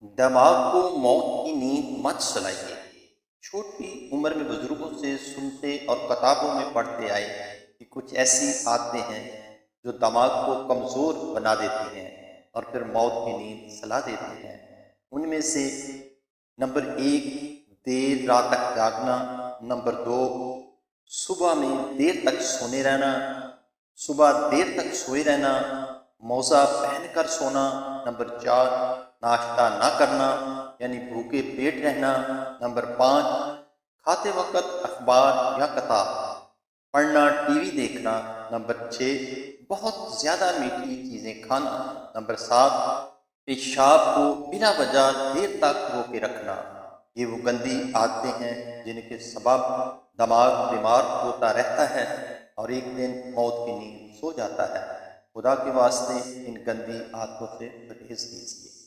دماغ کو موت کی نیند مت سلائیے۔ چھوٹی عمر میں بزرگوں سے سنتے اور کتابوں میں پڑھتے آئے کہ کچھ ایسی عادتیں ہیں جو دماغ کو کمزور بنا دیتی ہیں اور پھر موت کی نیند سلا دیتی ہیں۔ ان میں سے نمبر 1 دیر رات تک جاگنا، نمبر 2 صبح میں دیر تک سونے رہنا، صبح دیر تک سوئے رہنا، موزہ پہن کر سونا، نمبر 4 ناشتہ نہ کرنا یعنی بھوکے پیٹ رہنا، نمبر 5 کھاتے وقت اخبار یا کتاب پڑھنا، ٹی وی دیکھنا، نمبر 6 بہت زیادہ میٹھی چیزیں کھانا، نمبر 7 پیشاب کو بلا وجہ دیر تک روکے رکھنا۔ یہ وہ گندی عادتیں ہیں جن کے سبب دماغ بیمار ہوتا رہتا ہے اور ایک دن موت کی نیند سو جاتا ہے۔ خدا کے واسطے ان گندی عادتوں سے پرہیز کیجیے۔